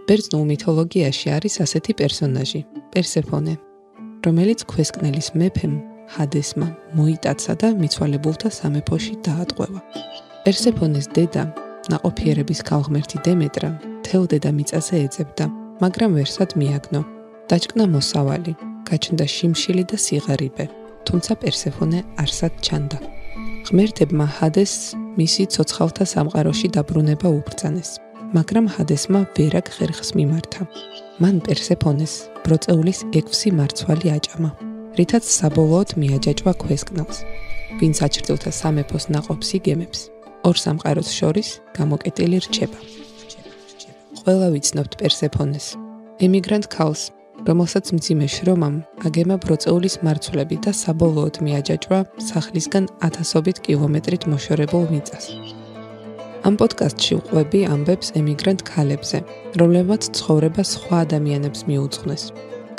ბერძნულ მითოლოგიაში არის ასეთი პერსონაჟი, პერსეფონე, რომელიც ქვესკნელის მეფემ ჰადესმა მოიტაცა და მიცვალებულთა სამეფოში დაატყვევა. პერსეფონეს დედა, ნაყოფიერების ქალღმერთი დემეტრა, მთელ დედამიწაზე ეძებდა, მაგრამ ვერსად მიაგნო. დაჭკნა მოსავალი, გაჩნდა შიმშილი და სიღარიბე, თუმცა პერსეფონე არსად ჩანდა. ღმერთებმა ჰადესს მისი ცოცხალთა სამყაროში დაბრუნება უბრძანეს, მაგრამ ჰადესმა ვერაგ ხერხს მიმართა. მან პერსეფონეს ბროწეულის 6 მარცვალი აჭამა, რითაც საბოლოოდ მიაჯაჭვა ქვესკნელს, ვინც აჩრდილთა სამეფოს ნაყოფს იგემებს, ორ სამყაროს შორის გამოკეტილი რჩება. ყველა ვიცნობთ პერსეფონეს, ემიგრანტ ქალს, რომელსაც მძიმე შრომამ აგემა ბროწეულის მარცვლები და საბოლოოდ მიაჯაჭვა სახლისგან 1000-ობით კილომეტრით მოშორებულ მიწას. ამ პოდკასტში ვყვები ამბებს ემიგრანტ ქალებზე, რომლებმაც ცხოვრება სხვა ადამიანებს მიუძღვნეს.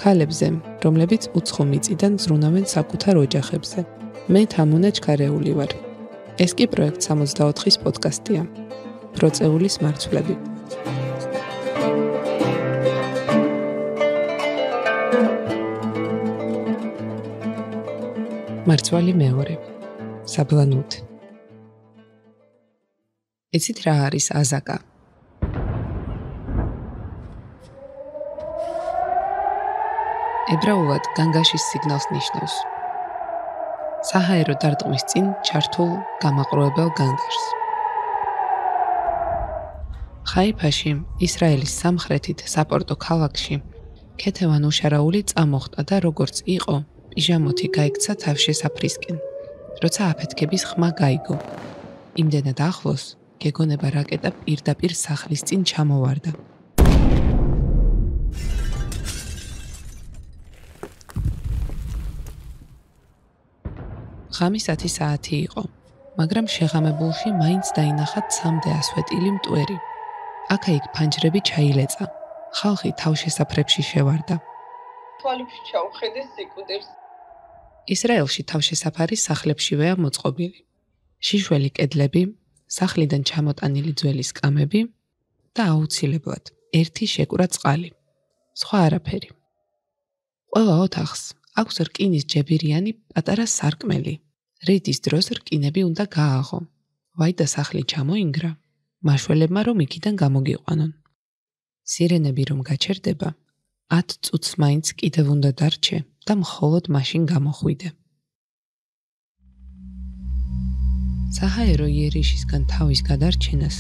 ქალებზე, რომლებიც უცხო მიწიდან ზრუნავენ საკუთარ ოჯახებზე. მე თამუნა ჩქარეული ვარ. ეს კი პროექტ 64-ის პოდკასტია. ბროწეულის მარცვლები. მარცვალი მეორე. საბლანუთ. იცით რა არის აზაკა? ებრაულად განგაშის სიგნალს ნიშნავს. საჰაერო დარტყმის წინ ჩართულ გამაყრუებელ განგაშს. ხაიფაში, ისრაელის სამხრეთით საპორტო ქალაქში, ქეთევან უშარაული წამოხტა და როგორც იყო, პიჟამოთი გაიქცა თავშესაფრისკენ, როცა აფეთქების ხმა გაიგო. იმდენად ახლოს, გეგონება რაკეტა პირდაპირ სახლის წინ ჩამოვარდა. ღამის 10 საათი იყო, მაგრამ შეღამებულში მაინც დაინახა 3 ასვეტილი მტვერი. აქა-იქ ფანჯრები ჩაილეწა. ხალხი თავშესაფრებში შევარდა. თვალებში ჩაუხედეს სიკვდილს. ისრაელში თავშესაფარი სახლებშივეა მოწყობილი. შიშველი კედლები, სახლიდან ჩამოტანილი ძველი სკამები და აუცილებლად ერთი შეკვრა წყალი. სხვა არაფერი. ყველა ოთახს აქვს რკინის ჯებირიანი პატარა სარკმელი. რიდის დროს რკინები უნდა გააღო. ვაი და სახლი ჩამოინგრა, მაშველებმა რომ იქიდან გამოგიყვანონ. სირენები რომ გაჩერდება, 10 წუთს მაინც კიდევ უნდა დარჩე და მხოლოდ მაშინ გამოხვიდე. საჰაერო იერიშისგან თავის გადარჩენას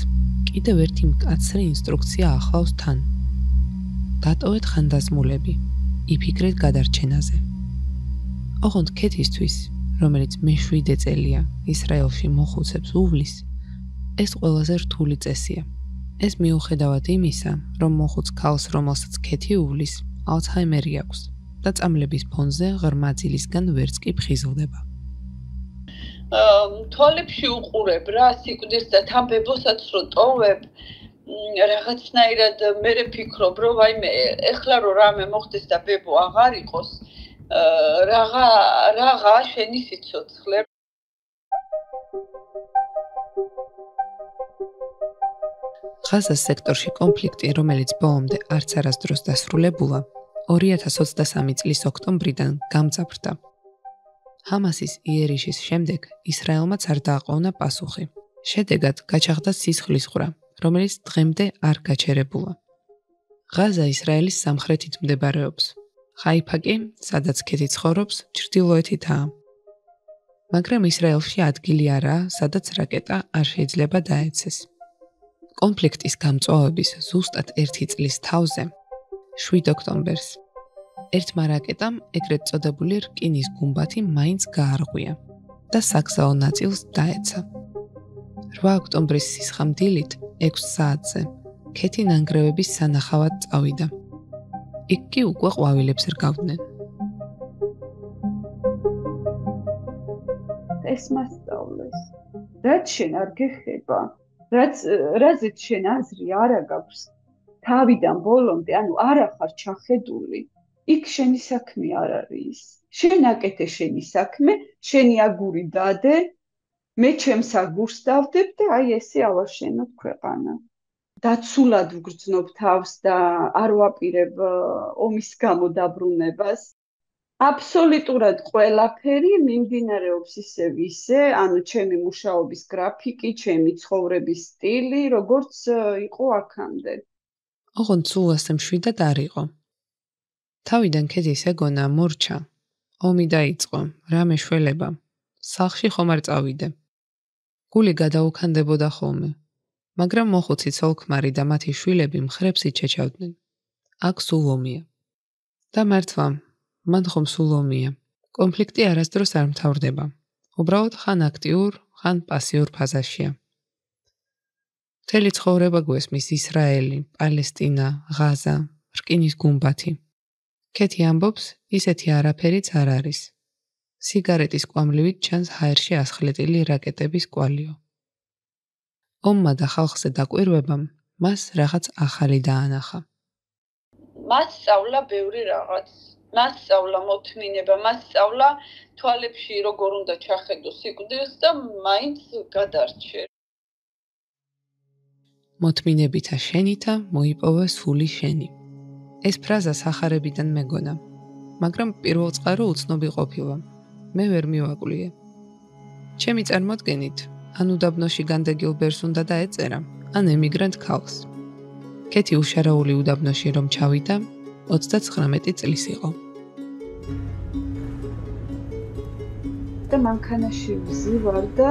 კიდევ ერთი მკაცრი ინსტრუქცია ახლავს თან. დატოვეთ ხანდაზმულები, იფიქრეთ გადარჩენაზე. ოღონდ ქეთისთვის, რომელიც მე-7 წელია ისრაელში მოხუცებს უვლის, ეს ყველაზე რთული წესია. ეს მიუხედავად იმისა, რომ მოხუც ქალს, რომელსაც ქეთი უვლის, ალცჰაიმერი აქვს და წამლების ფონზე ღრმა ძილისგან ვერც კი ფხიზლდება. თვალებში უყურებ რა სიკვდილს და თან ბებოსაც რო ტოვებ, რაღაცნაირად მე ვფიქრობ, რომ ვაიმე, ეხლა რო რამე მოხდეს და ბებო აღარ იყოს, რაღა შენი სიცოცხლე. ღაზას სექტორში კონფლიქტი, რომელიც ბოლომდე არც არასდროს დასრულებულა, 2023 წლის ოქტომბრიდან გამძაფრდა. ჰამასის იერიშის შემდეგ ისრაელმაც არ დააყოვნა პასუხი. შედეგად გაჩაღდა სისხლისღვრა, რომელიც დღემდე არ გაჩერებულა. ღაზა ისრაელის სამხრეთით მდებარეობს. ხაიფა კი, სადაც ქეთი ცხოვრობს, ჩრდილოეთითაა. მაგრამ ისრაელში ადგილი არაა, სადაც რაკეტა არ შეიძლება დაეცეს. კონფლიქტის გამწვავების ზუსტად 1 წლის თავზე, 7 ოქტომბერს, ერთმა რაკეტამ ეგრეთ წოდებული რკინის გუმბათი მაინც გაარღვია და საგზაო ნაწილს დაეცა. 8 ოქტომბრის სისხამდილით 6 საათზე ქეთი ნანგრევების სანახავად წავიდა. იქ კი უკვე ყვავილებს რგავდნენ. ეს მასწავლეს. რაც შენ არ გეხება, რაზეც შენ აზრი არ აქვს, თავიდან ბოლომდე, ანუ არ ახარ ჩახედული, იქ შენი საქმე არ არის. შენ აკეთე შენი საქმე, შენი აგური დადე, მე ჩემს აგურს დავდებ და აი ესე ავაშენოთ ქვეყანა. დაცულად ვგრძნობ თავს და არ ვაპირებ ომის გამო დაბრუნებას. აბსოლუტურად ყველაფერი მიმდინარეობს ისევ ისე, ანუ ჩემი მუშაობის გრაფიკი, ჩემი ცხოვრების სტილი, როგორც იყო აქამდე. ოღონდ სულ ასე მშვიდად არ იყო. თავიდან ქედის ეგონა მორჩა. ომი დაიწყო, რა მეშველება. სახლში ხომ არ წავიდე. გული გადაუქანდებოდა ხოლმე. მაგრამ მოხუციც ოლქმარი და მათი შვილები მხრებს იჩეჩავდნენ. აქ სულ ომია. და მართლა, მან ხომ სულ ომია. კონფლიქტი არასდროს არ მთავრდება. უბრალოდ ხან აქტიურ, ხან პასიურ ფაზაშია. მთელი ცხოვრება გვესმის ისრაელი, პალესტინა, ღაზა, რკინის გუმბათი. ქეთი ამბობს, ისეთი არაფერიც არ არის. სიგარეტის კვამლივით ჩანს ჰაერში ასხლეტილი რაკეტების კვალიო. ომმა და ხალხზე დაკვირვებამ მას რაღაც ახალი დაანახა. მას სწავლა ბევრი რაღაც. მას სწავლა მოთმინება, მას სწავლა თვალებში როგორ უნდა ჩახედო სიკვდილს და მაინც გადარჩე. მოთმინებითა შენითა მოიპოვა სული შენი. ეს ფრაზა სახარებიდან მეგონა, მაგრამ პირველწყარო უცნობი ყოფილა. მე ვერ მივაკვლიე. ჩემი წარმოდგენით, ან უდაბნოში განდეგილ ბერს უნდა დაეწერა, ან ემიგრანტ ქალს. ქეთი უშარაული უდაბნოში რომ ჩავიდა, 39 წლის იყო. და მანქანაში ვზივარ და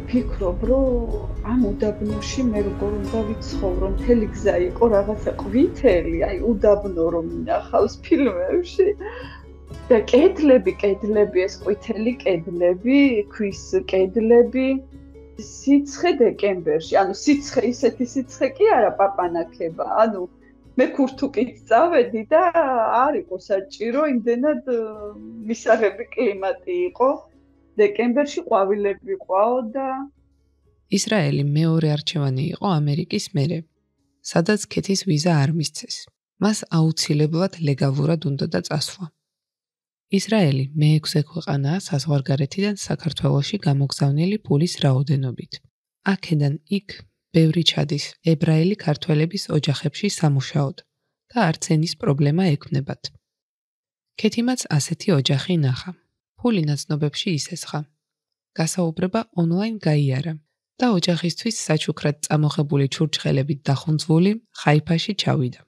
ფიქრობ, რომ ამ უდაბნოში მე როგორ უნდა ვიცხოვრო, მთელი გზა იყო რაღაცა ყვითელი, აი უდაბნო რომ ინახავს ფილმებში. და კედლები, ეს ყვითელი კედლები, ქვის კედლები, სიცხე დეკემბერში, ანუ სიცხე ისეთი სიცხე კი არა პაპანაქება, ანუ მე ქურთუკით წავედი და არ იყო საჭირო იმდენად მისაღები კლიმატი იყო. დეკემბერში ყვავილები ყავ და ისრაელი მეორე არჩევანი იყო ამერიკის მერე, სადაც ქეთის ვიზა არ მისცეს. მას აუცილებლად ლეგალურად უნდოდა წასვლა. ისრაელი მე-6 ქვეყანაა საზღვარგარეთიდან საქართველოში გამოგზავნილი ფულის რაოდენობით. აქედან იქ ბევრი ჩადის ებრაელი ქართველების ოჯახებში სამუშაოდ და არც ენის პრობლემა ექმნებათ. ქეთიმაც ასეთი ოჯახი ნახა. ფული ნაცნობებში ისესხა. გასაუბრება ონლაინ გაიარა და ოჯახისთვის საჩუქრად წამოღებული ჩურჩხელებით დახუნძვული ხაიფაში ჩავიდა.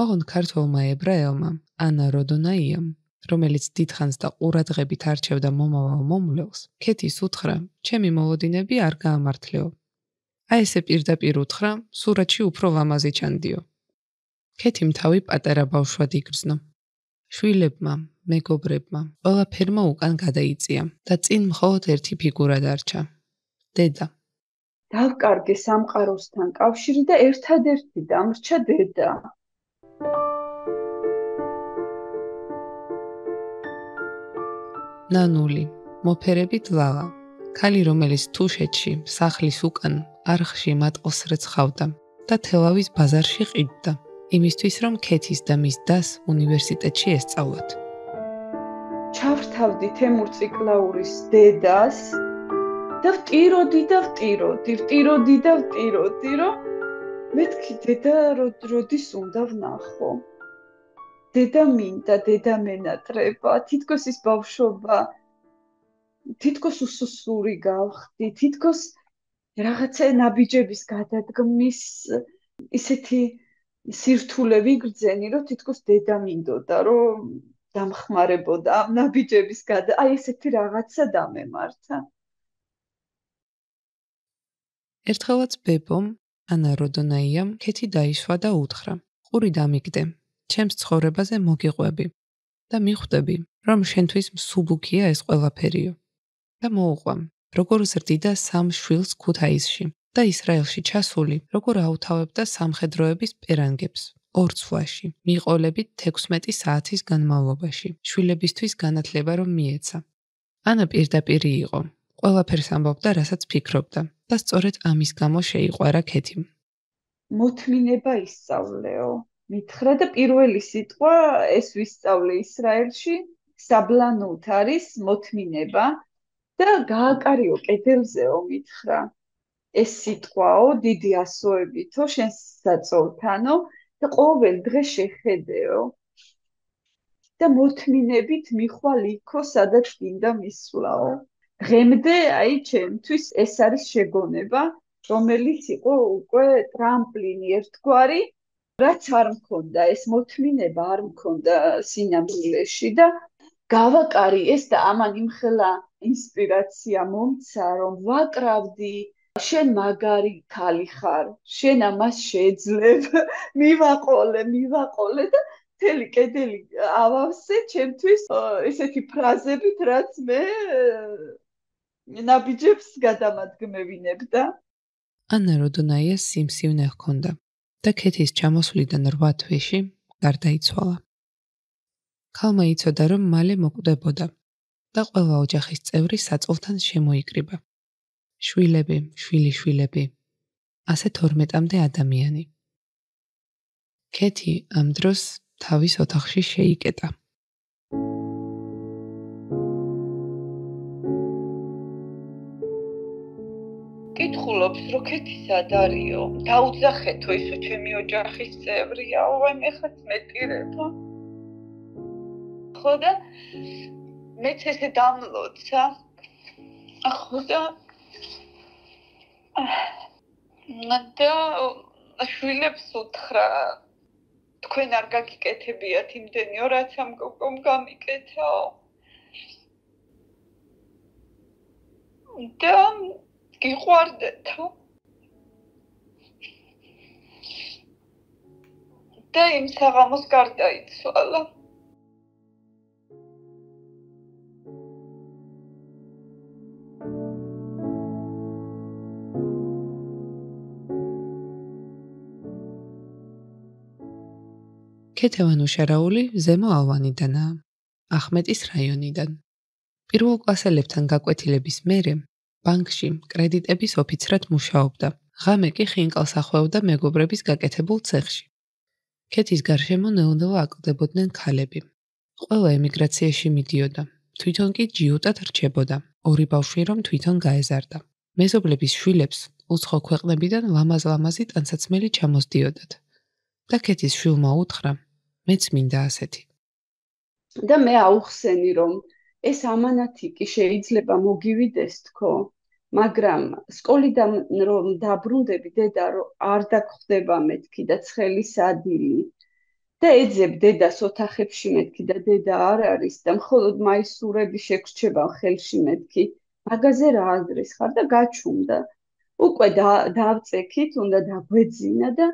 ოღონდ ქართველმა ებრაელმა ანა როდონაიამ, რომელიც დიდხანს და ყურადღებით არჩევდა მომავალ მომვლელს, ქეთის უთხრა, ჩემი მოლოდინები არ გაამართლეო. აი ესე პირდაპირ უთხრა, სურათში უფრო ლამაზი ჩანდიო. ქეთიმ თავი პატარა ბავშვად იგრძნო. შვილებმა, მეგობრებმა, ყველაფერმა უკან გადაიწია და წინ მხოლოდ ერთი ფიგურა დარჩა. დედა. დავკარგე სამყაროსთან კავშირი და ერთადერთი დამრჩა დედა. ნანული, მოფერებით ლალა. ქალი, რომელიც თუშეთში, სახლის უკან, არხში მატყლს რეცხავდა და თელავის ბაზარში ყიდდა, იმისთვის რომ ქეთის და მის დას უნივერსიტეტში ესწავლათ. ჩავრთავდი თემურ ციკლაურის დედას და ვტიროდი, რომ მეთქი დედა როდის უნდა ვნახო. დედა მინდა, დედა მენატრება, თითქოს ის ბავშვობა, თითქოს უსუსური გავხდი, თითქოს რაღაცა ნაბიჯების გადადგმის ისეთი სირთულე ვიგრძენი, რომ თითქოს დედა მინდოდა, რომ დამხმარებოდა ამ ნაბიჯების აი ესეთი რაღაცა დამემართა. ერთხელაც ბებომ, ანა როდონაიამ, ქეთი დაიშვა და უთხრა, ყური დამიგდე, ჩემს ცხოვრებაზე მოგიყვები და მიხვდები, რომ შენთვის მსუბუქია ეს ყველაფერიო. და მოუყვამ, როგორ ზრდიდა 3 შვილს ქუთაისში და ისრაელში ჩასული, როგორ აუთავებდა სამხედროების პერანგებს 2 ცვლაში, მიყოლებით 16 საათის განმავლობაში, შვილებისთვის განათლება რომ მიეცა. ანა პირდაპირი იყო, ყველაფერს ამბობდა, რასაც ფიქრობდა და სწორედ ამის გამო შეიყვარა ქეთიმ. მოთმინება ისწავლეო. მითხრა და პირველი სიტყვა ეს ვისწავლე ისრაელში, საბლანოთ არის მოთმინება და გააკარიო კედელზეო მითხრა. ეს სიტყვაო, დიდი ასოებითო, შენ საწოლთანო და ყოველ დღე შეხედეო და მოთმინებით მიხვალ იქო, სადაც გინდა მისვლაო. დღემდე, აი, ჩემთვის ეს არის შეგონება, რომელიც იყო უკვე ტრამპლინი ერთგვარი, რაც არ მქონდა, ეს მოთმინება არ მქონდა სინამდვილეში და გავაკარი ეს და ამან იმხელა ინსპირაცია მომცა, რომ ვაკრავდი, შენ მაგარი ქალი ხარ, შენ ამას შეძლებ, მივაყოლე და მთელი კედელი ავავსე ჩემთვის ესეთი ფრაზებით, რაც მე ნაბიჯებს გადამადგმევინებ და ანა როდონაიას სიმსივნე ჰქონდა და ქეთის ჩამოსვლიდან 8 თვეში გარდაიცვალა. ქალმა იცოდა, რომ მალე მოკვდებოდა და ყველა ოჯახის წევრი საწოლთან შემოიკრიბა. შვილები, შვილიშვილები, ასე 12-მდე ადამიანი. ქეთი ამ დროს თავის ოთახში შეიკეტა. კითხულობს, რომ ქეთი სად არისო? დაუძახეთო, ისო ჩემი ოჯახის წევრიაო, აი მე ხაც მეტირება. ხო და მეც ესე დამლოცა. ხო და შვილებს უთხრა, თქვენ არ გაგიკეთებიათ იმდენიო, რაც ამ გოგომ გამიკეთაო. და გიყვარდეთო. და იმ საღამოს გარდაიცვალა. ქეთევანუშა რაული ზემო ალვანიდანაა, ახმეტის რაიონიდან. პირველ კლასელებთან გაკვეთილების მერე ბანკში კრედიტების ოფიცრად მუშაობდა. ღამე კი ხინკალს ახვევდა მეგობრების გაკეთებულ ცეხში. ქეთის გარშემო ნელ-ნელა აკლდებოდნენ ქალები. ყველა ემიგრაციაში მიდიოდა. თვითონ კი ჯიუტად რჩებოდა. 2 ბავშვი რომ თვითონ გაეზარდა. მეზობლების შვილებს უცხო ქვეყნებიდან ლამაზ-ლამაზი ტანსაცმელი ჩამოსდიოდათ. და ქეთის შვილმა უთხრა, მეც მინდა ასეთი. და მე აუხსენი, რომ ეს ამანათი კი შეიძლება მოგივიდეს თქო, მაგრამ სკოლიდან რომ დაბრუნდები დედა რომ არ დაგხვდება მეთქი და ცხელი სადილი და ეძებ დედას ოთახებში მეთქი და დედა არ არის და მხოლოდ მაისურები შეგრჩება ხელში მეთქი, მაგაზე რა აზრის ხარ და გაჩუმდა. უკვე დავწექით, უნდა დაგვეძინა და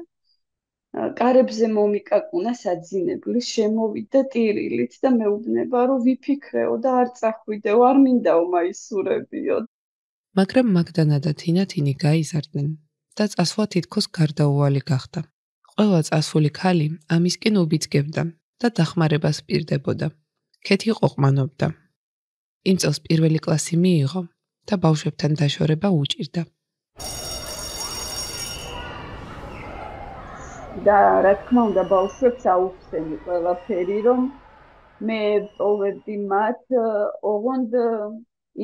კარებზე მომიკაკუნა საძინებლის, შემოვიდა ტირილით და მეუბნება, რომ ვიფიქრეო და არ წახვიდეო, არ მინდაო მაისურებიო. მაგრამ მაგდანა და თინათინი გაიზარდნენ და წასვლა თითქოს გარდაუვალი გახდა. ყველა წასული ქალი ამისკენ უბიძგებდა და დახმარებას პირდებოდა. ქეთი ყოყმანობდა. იმ წელს პირველი კლასი მიიღო და ბავშვებთან დაშორება უჭირდა. და რა თქმა უნდა ბავშვებს აუხსენი ყველაფერი, რომ მე ვტოვებდი მათ, ოღონდ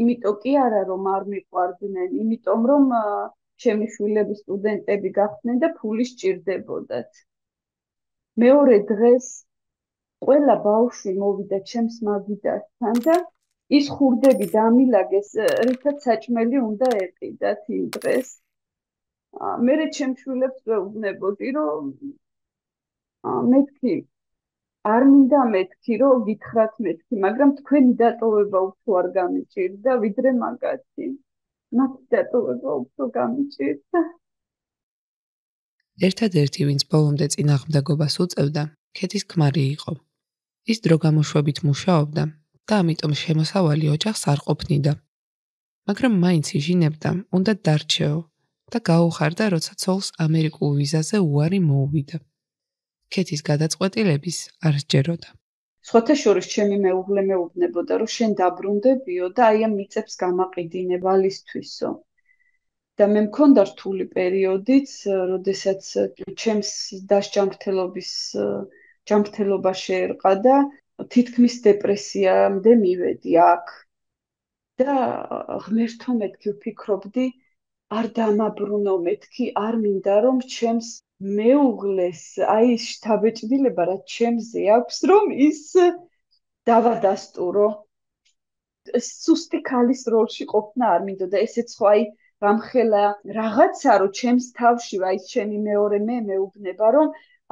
იმიტომ კი არა, რომ არ მიყვარდნენ, იმიტომ რომ ჩემი შვილები სტუდენტები გახდნენ და ფული სჭირდებოდათ. მეორე დღეს ყველა ბავშვი მოვიდა ჩემს მაგიდასთან და ის ხურდები დამილაგეს, რითაც საჭმელი უნდა ეყიდათ იმ დღეს. მე ჩემს შვილებს ვეუბნებოდი, რომ მეთქი არ მინდა მეთქი, რომ გითხრათ მეთქი, მაგრამ თქვენი დატოვება უფრო არ გამიჭირდა, ვიდრე მაგათი. მათი დატოვება უფრო გამიჭირდა. ერთადერთი, ვინც ბოლომდე წინააღმდეგობას უწევდა, ქეთის ქმარი იყო. ის დრო გამოშვებით მუშაობდა და ამიტომ შემოსავალი ოჯახს არ ყოფნიდა. მაგრამ მაინც იჟინებდა, უნდა დარჩეო და გაუხარდა, როცა ცოლს ამერიკულ ვიზაზე უარი მოუვიდა. ქეთის გადაწყვეტილების არ სჯეროდა. სხვათა შორის ჩემი მეუღლე მეუბნებოდა, რომ შენ დაბრუნდებიო და აი ამ მიწებს გამაყიდინე ვალისთვისო. და მე მქონდა რთული პერიოდიც, როდესაც ჩემს დასჯამრთელობის ჯამრთელობა შეერყა და თითქმის დეპრესიამდე მივედი აქ. და ღმერთო მეთქი ვფიქრობდი, არ დამაბრუნო მეთქი, არ მინდა რომ ჩემს მეუღლეს აი შთაბეჭდილება რაც ჩემზე აქვს, რომ ის დავადასტურო. სუსტი ქალის როლში ყოფნა არ მინდოდა, ესეც ხო აი გამხელა რაღაცა რომ ჩემს თავში აი ჩემი მეორე მეუბნება რომ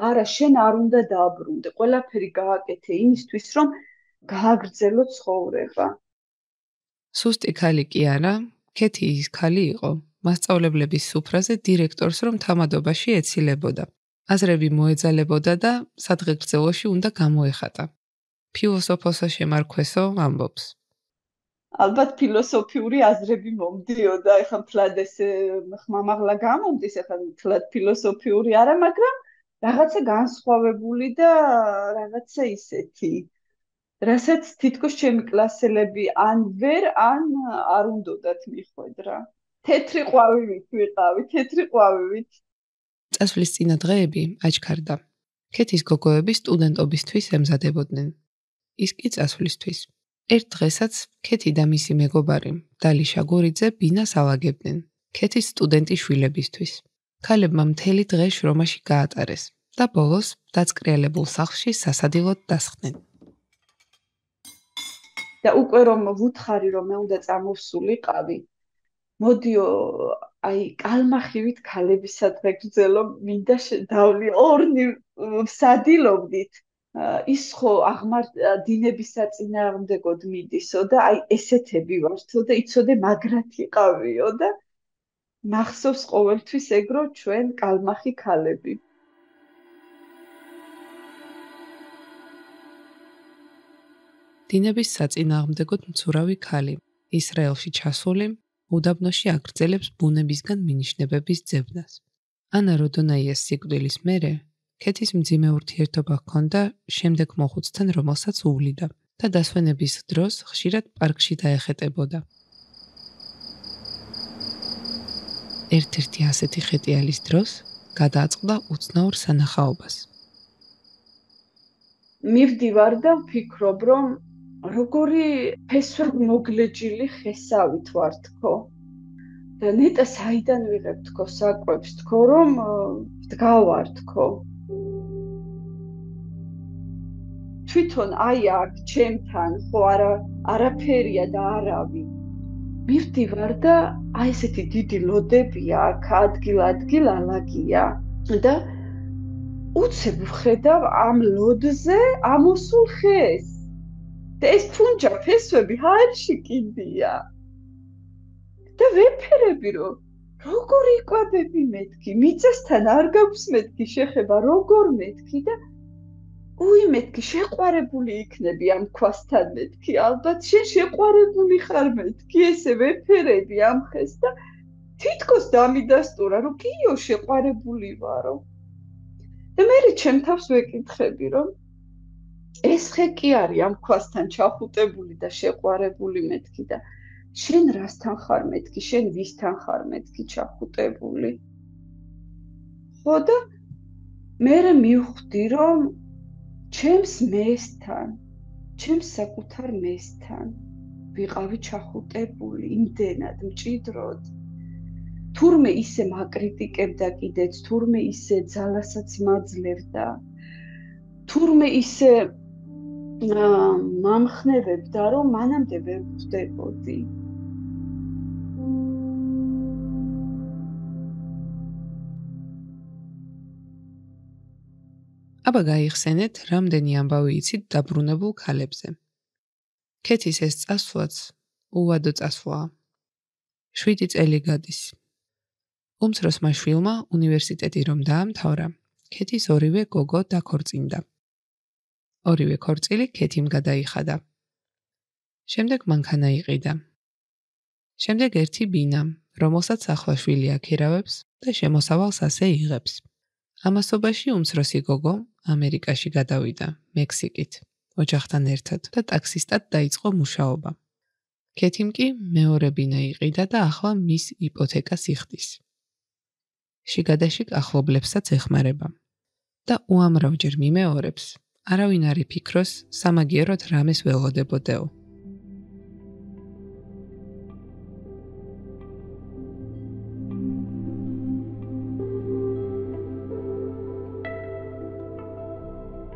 არა შენ არ უნდა დააბრუნდე, ყველაფერი გააკეთე იმისთვის რომ გააგრძელო ცხოვრება. სუსტი ქალი კი არა, ქეთი ის ქალი იყო, მასწავლებლების სუფრაზე დირექტორს რომ თამადობაში ეცილებოდა. აზრები მოეძალებოდა და სადღეგრძელოში უნდა გამოეხატა. ფილოსოფოსო შემარქვესო ამბობს. ალბათ ფილოსოფიური აზრები მომდიოდა, ეხლა მთლად ეს ხმამაღლა გამომდის, ეხლა მთლად ფილოსოფიური არა, მაგრამ რაღაცა განსხვავებული და რაღაცა ისეთი, რასაც თითქოს ჩემი კლასელები ან ვერ, ან არ უნდათ მიხვედრა. თეთრი ყვავივით ვიყავი, თეთრი ყვავივით. წასვლის წინადღეები აჩქარდა. ქეთის გოგოები სტუდენტობისთვის ემზადებოდნენ. ის კი წასვლისთვის. ერთ დღესაც ქეთი და მისი მეგობარი დალი შაგორიძე ბინას ავაგებდნენ ქეთის სტუდენტი შვილებისთვის. ქალებმა მთელი დღე შრომაში გაატარეს და ბოლოს დაწკრიალებულ სახლში სასადილოდ დასხდნენ. და უკვე რომ ვუთხარი რომ მე უნდა წამოვსულიყავი, მოდიო აი კალმახივით ქალების სადღეგრძელო მინდა დავli ორნი ვსადილობდით. ის ხო დინების საწინააღმდეგოდ მიდისო და აი ესეთები ვართო და იცოდე მაგრად იყავიო და მახსოვს ყოველთვის ეგრო ჩვენ კალმახი ქალები. დინების საწინააღმდეგოდ მცურავი ქალი, ისრაელში ჩასული, უდაბნოში აგრძელებს ბუნებისგან მინიშნებების ძებნას. ანა როდონაიას სიკვდილის მერე ქეთის მძიმე ურთიერთობა ჰქონდა შემდეგ მოხუცთან, რომელსაც უვლიდა და დასვენების დროს ხშირად პარკში დაეხეტებოდა. ერთ-ერთი ასეთი ხეტიალის დროს გადააწყდა უცნაურ სანახაობას. მივდივარ და ვფიქრობ, რომ როგორი ფესვებ მოგლეჯილი ხესავით ვარ თქო. და ნეტა საიდან ვიღებ თქო საკვებს თქო, რომ ვდგავარ თქო. თვითონ აი აქ ჩემთან ხო არაფერია და არავი. მივდივარ და აი ესეთი დიდი ლოდებია აქ ადგილ ალაგია და უცებ ვხედავ ამ ლოდზე ამოსულ ხეს. და ეს ფუნჯა ფესვები ჰაერში კიდია. და ვეფერები რომ როგორ იკვებები მეთქი, მიწასთან არ გაქვს მეთქი შეხება, როგორ მეთქი და მეთქი შეყვარებული იქნები ამ ქვასთან მეთქი, ალბათ შენ შეყვარებული ხარ მეთქი, ესე ვეფერები ამ ხეს და თითქოს დამიდასტურა, რომ კიო შეყვარებული ვარო. და მე ჩემ თავს ვეკითხები, რომ ეს ხე კი არის ამ ქვასთან ჩახუტებული და შეყვარებული მეთქი და შენ რასთან ხარ მეთქი, შენ ვისთან ხარ მეთქი ჩახუტებული. ხო და მე მივხვდი, რომ ჩემს მესთან, ჩემს საკუთარ მესთან ვიყავი ჩახუტებული იმდენად მჭიდროდ. თურმე ისე მაკრიტიკებდა კიდეც, თურმე ისე ძალასაც მაძლევდა, თურმე ისე მამხნევებდა, რომ მანამდე ვერ ვხვდებოდი. აბა გაიხსენეთ, რამდენი ამბავი იცით დაბრუნებულ ქალებზე. ქეთის ეს წასვლაც უვადო წასვლაა. 7 წელი გადის. უმცროსმა შვილმა უნივერსიტეტი რომ დაამთავრა, ქეთის ორივე გოგო დაქორწინდა. ორივე ქორწილი ქეთიმ გადაიხადა. შემდეგ მანქანა იყიდა. შემდეგ ერთი ბინა, რომელსაც ახლა შვილი აქირავებს და შემოსავალს ასე იღებს. ამასობაში უმცროსი გოგო ამერიკაში გადავიდა, მექსიკით, ოჯახთან ერთად და ტაქსისტად დაიწყო მუშაობა. ქეთიმ კი მეორე ბინა იყიდა და ახლა მის იპოთეკას იხდის. შიგადაშიგ ახლობლებსაც ეხმარება და უამრავჯერ მიმეორებს, არავინ არ იფიქროს სამაგიეროდ რამეს ველოდებოდეო.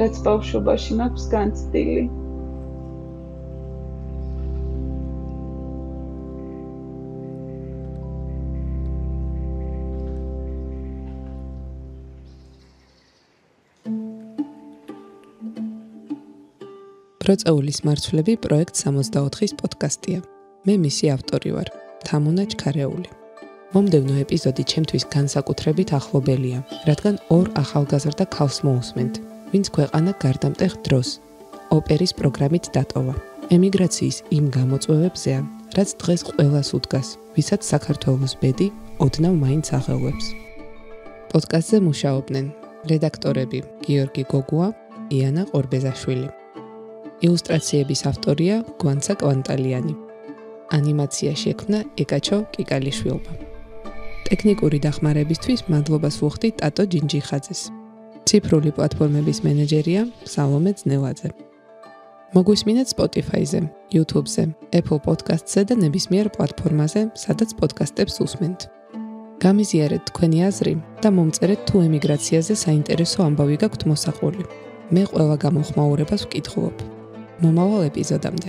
რაც ბავშვობაში მაქვს განცდილი. პროწეულის მარცვლები პროექტ 64-ის პოდკასტია. მე მისი ავტორი ვარ, თამუნა ჩქარეული. მომდევნო ეპიზოდი ჩემთვის განსაკუთრებით ახლობელია, რადგან ორ ახალგაზრდა ქალს მოусმენთ, ვინც ქვეყანა გარდამტეხ დროს ოპერის პროგრამით დატოვა. ემიგრაციის იმ გამოწვევებზეა, რაც დღეს ყველას უდგას, ვისაც საქართველოს ბედი ოდნავ მაინც აღელვებს. პოდკასტზე მუშაობდნენ რედაქტორები გიორგი გოგუა, იანა ყორბეზაშვილი. ილუსტრაციების ავტორია გვანცა კვანტალიანი. ანიმაცია შექმნა ეკაჩო კიკალიშვილმა. ტექნიკური დახმარებისთვის მადლობას ვუხდი ტატო ჯინჯიხაძეს. ციფრული პლატფორმების მენეჯერია სალომე ძნელაძე. მოგვისმინეთ Spotify-ზე, YouTube-ზე, Apple Podcast-ზე და ნებისმიერ პლატფორმაზე, სადაც პოდკასტებს უსმენთ. გამიზიარეთ თქვენი აზრი და მომწერეთ თუ ემიგრაციაზე საინტერესო ამბავი გაქვთ მოსაყოლი. მე ყველა გამოხმაურებას ვკითხულობ. მომავალ ეპიზოდამდე.